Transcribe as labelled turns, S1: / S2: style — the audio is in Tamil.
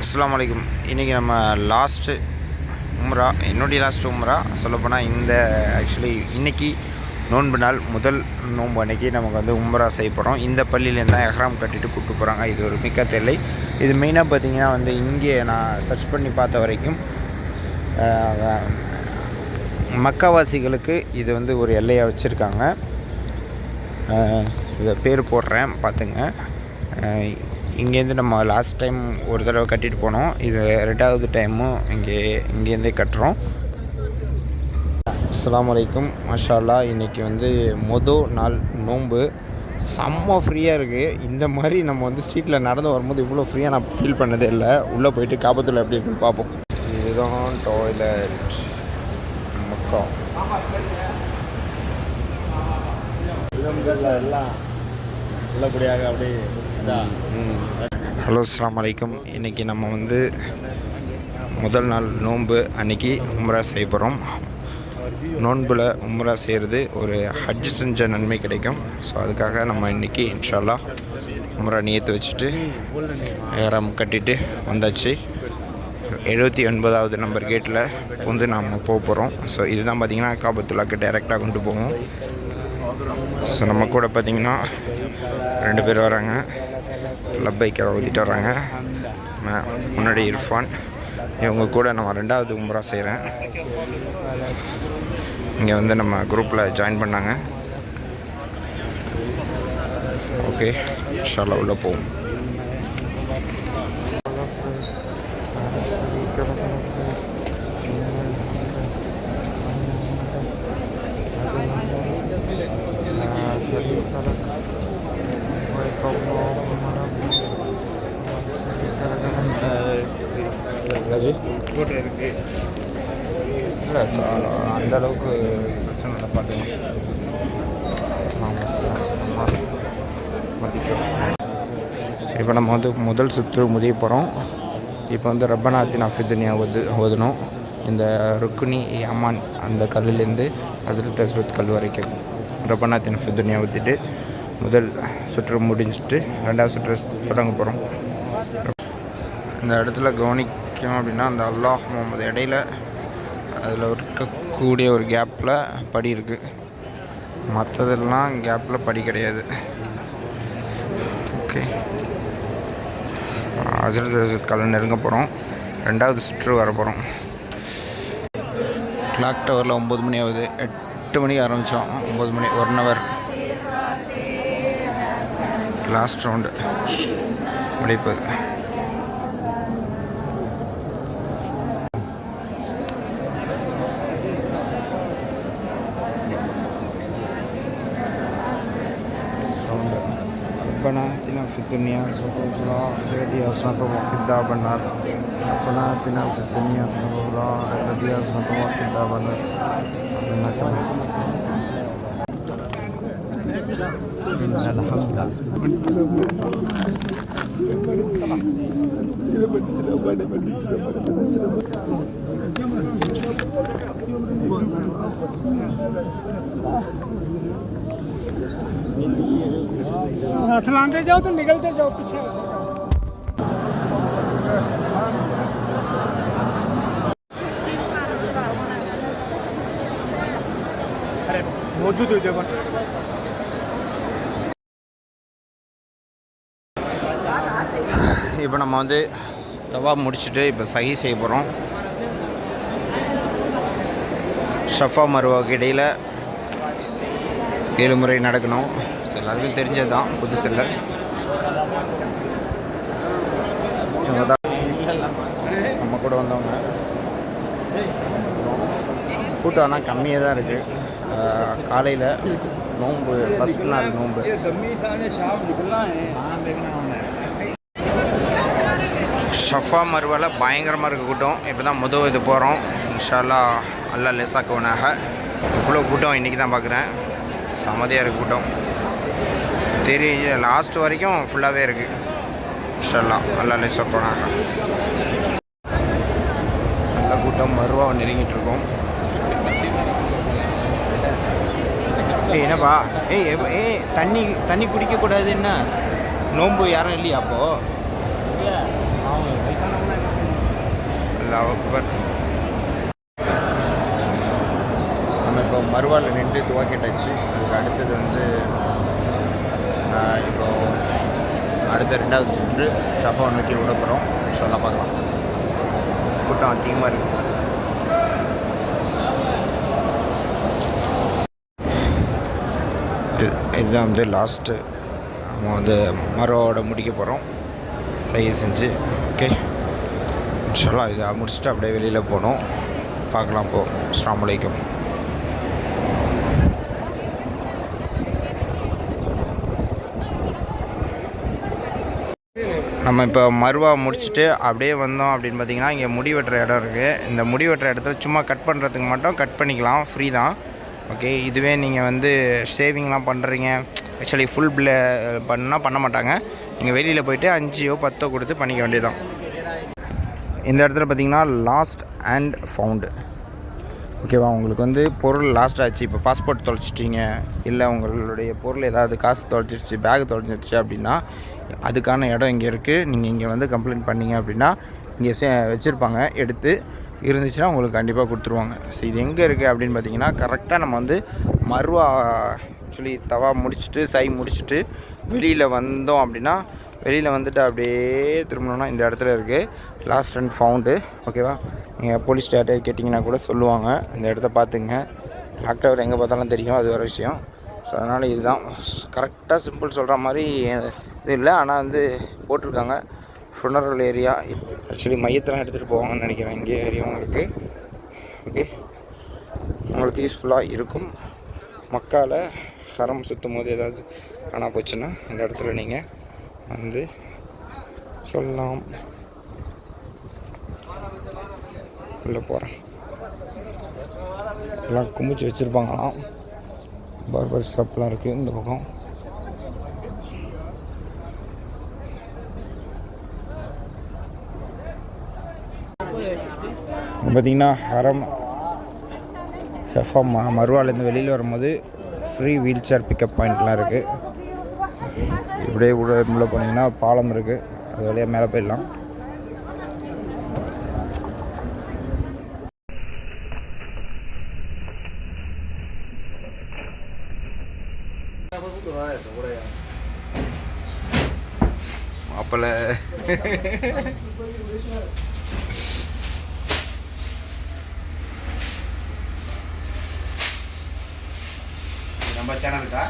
S1: அஸ்ஸலாமு அலைக்கும். இன்றைக்கி நம்ம லாஸ்ட்டு உம்ரா, என்னுடைய லாஸ்ட்டு உம்ரா சொல்லப்போனால் இந்த ஆக்சுவலி இன்றைக்கி நோன்பு நாள், முதல் நோன்பு அன்றைக்கி நமக்கு வந்து உம்ரா செய்ய போகிறோம். இந்த பள்ளியிலேருந்து தான் எஹ்ராம் கட்டிட்டு கூப்பிட்டு போகிறாங்க. இது ஒரு மிக்க தெல்லை. இது மெயினாக பார்த்திங்கன்னா வந்து இங்கே நான் சர்ச் பண்ணி பார்த்த வரைக்கும் மக்காவாசிகளுக்கு இது வந்து ஒரு எல்லையாக வச்சுருக்காங்க. இதை பேர் போடுறேன் பார்த்துங்க. இங்கேருந்து நம்ம லாஸ்ட் டைம் ஒரு தடவை கட்டிட்டு போனோம். இது 2வது டைமும் இங்கேருந்தே கட்டுறோம். அஸ்ஸலாமு அலைக்கும். மாஷா அல்லாஹ். இன்றைக்கி வந்து நாள் நோன்பு. செம்ம ஃப்ரீயாக இருக்குது. இந்த மாதிரி நம்ம வந்து ஸ்ட்ரீட்டில் நடந்து வரும்போது இவ்வளோ ஃப்ரீயாக நான் ஃபீல் பண்ணதே இல்லை. உள்ளே போயிட்டு காபத்துள்ள எப்படி இருக்குன்னு பார்ப்போம். இதுதான் டாய்லெட் மக்கா. எல்லாம் நல்லபடியாக அப்படியே. ஹலோ, அஸ்ஸலாமு அலைக்கும். இன்றைக்கி நம்ம வந்து முதல் நாள் நோன்பு அன்றைக்கி உம்ரா செய்ய போகிறோம். நோன்பில் உம்ரா செய்கிறது ஒரு ஹஜ் செஞ்ச நன்மை கிடைக்கும். ஸோ அதுக்காக நம்ம இன்றைக்கி இன்ஷா அல்லாஹ் உம்ரா நியத்து வச்சுட்டு ஏறம் கட்டிட்டு வந்தாச்சு. 79வது நம்பர் கேட்டில் வந்து நாம் போக போகிறோம். ஸோ இதுதான் பார்த்திங்கன்னா காபத்துல்லாக்கு டைரெக்டாக கொண்டு போவோம். ஸோ நம்ம கூட பார்த்திங்கன்னா 2 பேர் வராங்க. லப்பைக்கரை ஊற்றிட்டு வராங்க. முன்னாடி இர்ஃபான். இவங்க கூட நம்ம 2வது உம்ரா செய்கிறேன். இங்கே வந்து நம்ம குரூப்பில் ஜாயின் பண்ணாங்க. ஓகே, இன்ஷா அல்லாஹ் உள்ளே போவோம். இல்லை, அந்த அளவுக்கு பிரச்சனை இல்லை. பார்த்துங்க. இப்போ நம்ம வந்து முதல் சுற்று முடிய போகிறோம். இப்போ வந்து ரப்பனா ஆத்தினா ஃபித் துன்யா ஓதணும். இந்த ருக்குனி அமான் அந்த கல்லுலேருந்து ஹஸ்ரத் அஸ்வத் கல் வரைக்கும் ரப்பனா ஆத்தினா ஃபித் துன்யா ஊற்றிட்டு முதல் சுற்று முடிஞ்சிட்டு 2வது சுற்று தொடங்க போகிறோம். இந்த இடத்துல கவனிக்கும் அப்படின்னா அந்த அல்லாஹ் முகமது இடையில அதில் இருக்கக்கூடிய ஒரு கேப்பில் படி இருக்குது. மற்றதெல்லாம் கேப்பில் படி கிடையாது. ஓகே, ஹஸ்ரத் கல்லை நெருங்க போகிறோம். 2வது சுற்று வர போகிறோம். கிளாக் டவரில் 9 மணி ஆகுது. 8 மணிக்கு ஆரம்பித்தோம். 9 மணி 1 ஹவர். லாஸ்ட் ரவுண்டு முடிப்பது. ربنا آتنا في الدنيا حسنة وفي الآخرة حسنة وقنا عذاب النار. ربنا آتنا في الدنيا حسنة وفي الآخرة حسنة وقنا عذاب النار.
S2: हाथ लाते जाओ तो निकलते जाओ पीछे। अरे मौजूद हो जाओ.
S1: இப்போ நம்ம வந்து தவா முடிச்சுட்டு இப்போ சஹி செய்ய போகிறோம். ஷஃபா மருவாவுக்கு இடையில் 7 முறை நடக்கணும். எல்லாருக்கும் தெரிஞ்சது தான், புதுசு இல்லை. இவங்க தான் நம்ம கூட வந்தவங்க. கூட்டம் ஆனால் கம்மியாக தான் இருக்குது. காலையில் நோன்பு, ஃபஸ்ட் நாள் நோன்பு. ஷஃபா மருவாவில் பயங்கரமாக இருக்க கூட்டம். இப்போ தான் இது போகிறோம். இன்ஷா அல்லாஹ் அல்லா லேசாக்குவனாக. இவ்வளோ கூட்டம் இன்றைக்கி தான் பார்க்குறேன். சமதியாக இருக்குது கூட்டம். தெரிய லாஸ்ட் வரைக்கும் ஃபுல்லாகவே இருக்குது. இன்ஷா அல்லாஹ் அல்லா லேசாக்குவனாக. நல்ல கூட்டம். மருவாவை நெருங்கிட்டுருக்கோம். என்னப்பா? தண்ணி குடிக்கக்கூடாது. என்ன நோன்பு யாரும் இல்லையா? அப்போது
S2: வயசானவங்க
S1: அல்லாஹ் அக்பர். நம்ம இப்போ மறுவாவில் நின்று துவா கேட்டாச்சு. அதுக்கு அடுத்தது வந்து இப்போ அடுத்த 2வது சுற்று ஷஃபா நோக்கி விட போகிறோம். இன்ஷால்லா பார்க்கலாம். கூட்டம் அதிகமாக இருக்குது. இதுதான் வந்து லாஸ்ட்டு நம்ம வந்து மறுவாவோட முடிக்க போகிறோம் செஞ்சு. ஓகே, இன்ஷால்லா இதை முடிச்சுட்டு அப்படியே வெளியில் போகணும். பார்க்கலாம். போ. அஸ்ஸலாமு அலைக்கும். நம்ம இப்போ மறுவா முடிச்சுட்டு அப்படியே வந்தோம் அப்படின்னு பார்த்தீங்கன்னா இங்கே முடி வெட்டுற இடம் இருக்குது. இந்த முடி வெட்டுற இடத்துல சும்மா கட் பண்ணுறதுக்கு மட்டும் கட் பண்ணிக்கலாம், ஃப்ரீ தான். ஓகே, இதுவே நீங்கள் வந்து ஷேவிங்லாம் பண்ணுறீங்க, ஆக்சுவலி ஃபுல் பண்ணால் பண்ண மாட்டாங்க. நீங்கள் வெளியில் போய்ட்டு 5 or 10 கொடுத்து பண்ணிக்க வேண்டியதுதான். இந்த இடத்துல பார்த்தீங்கன்னா லாஸ்ட் அண்ட் ஃபவுண்டு. ஓகேவா, உங்களுக்கு வந்து பொருள் லாஸ்ட் ஆச்சு, இப்போ பாஸ்போர்ட் தொலைச்சிட்டிங்க, இல்லை உங்களுடைய பொருள் ஏதாவது காசு தொலைச்சிருச்சு, பேக் தொலைஞ்சிருச்சு அப்படின்னா அதுக்கான இடம் இங்கே இருக்குது. நீங்கள் இங்கே வந்து கம்ப்ளைண்ட் பண்ணிங்க அப்படின்னா இங்கே வச்சுருப்பாங்க, எடுத்து இருந்துச்சுன்னா உங்களுக்கு கண்டிப்பாக கொடுத்துருவாங்க. ஸோ இது எங்கே இருக்குது அப்படின்னு பார்த்தீங்கன்னா கரெக்டாக நம்ம வந்து மறுவா ஆக்சுவலி தவா முடிச்சுட்டு முடிச்சுட்டு வெளியில் வந்தோம் அப்படின்னா வெளியில் வந்துட்டு அப்படியே திரும்பணுன்னா இந்த இடத்துல இருக்குது லாஸ்ட் அண்ட் ஃபவுண்டு. ஓகேவா, நீங்கள் போலீஸ் ஸ்டேட்டை கேட்டிங்கன்னா கூட சொல்லுவாங்க. இந்த இடத்த பார்த்துங்க. கிளாக் டவர் எங்கே பார்த்தாலும் தெரியும், அது ஒரு விஷயம். ஸோ அதனால் இதுதான் கரெக்டாக சிம்பிள் சொல்கிற மாதிரி இது இல்லை, ஆனால் வந்து போட்டிருக்காங்க ஃபுனரல் ஏரியா. ஆக்சுவலி மையத்தெல்லாம் எடுத்துகிட்டு போவாங்கன்னு நினைக்கிறேன். இங்கே ஏரியா உங்களுக்கு. ஓகே, உங்களுக்கு யூஸ்ஃபுல்லாக இருக்கும். மக்கால ஹரம் சுற்றும் போது ஏதாவது காணா போச்சுன்னா இந்த இடத்துல நீங்கள் வந்து சொல்லலாம். உள்ளே போகிறேன். எல்லாம் குமிச்சு வச்சுருப்பாங்களாம். பார்பர் ஷாப்லாம் இருக்குது இந்த பக்கம். பார்த்திங்கன்னா ஹரம் ஷஃபா மறுவாலேருந்து வெளியில் வரும்போது ஃப்ரீ வீல் சேர் பிக்கப் பாயிண்ட்லாம் இருக்குது. இப்படியே உள்ளே போனீங்கன்னா பாலம் இருக்குது, அது வழியாக மேலே போயிடலாம். அப்பல நம்ம சேனலுக்கா